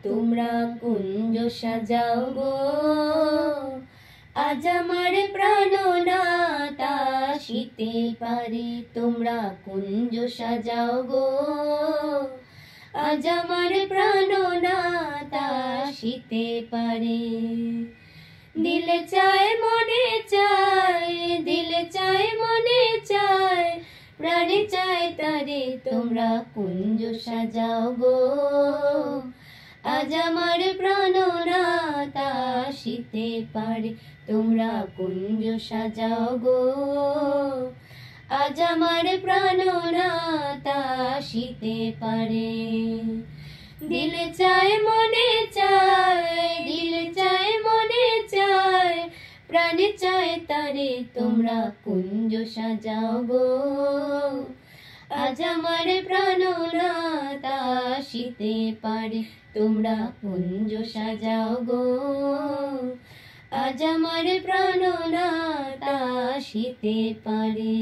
তোমরা কুঞ্জ সাজাও গো, আজ আমার প্রাণনাথ আসিতে পারে। তোমরা কুঞ্জ সাজাও গো, আজ আমার প্রাণনাথ আসিতে পারে। দিল চায় মনে চায়, দিল চায় মনে চায়, প্রাণে চায় তারে। তোমরা কুঞ্জ সাজাও গো, আজ আমার প্রাণনাথ আসিতে পারে। তোমরা কুঞ্জ সাজাও গো, আজ আমার প্রাণনাথ আসিতে পারে। দিল চায় মনে চায়, দিল চায় মনে চায়, প্রাণে চায় তারে। তোমরা কুঞ্জ সাজাও গো, আজ আমার প্রাণনাথ আসিতে পারে। তোমরা কুঞ্জ সাজাও গো, আজ আমার প্রাণনাথ আসিতে পারে।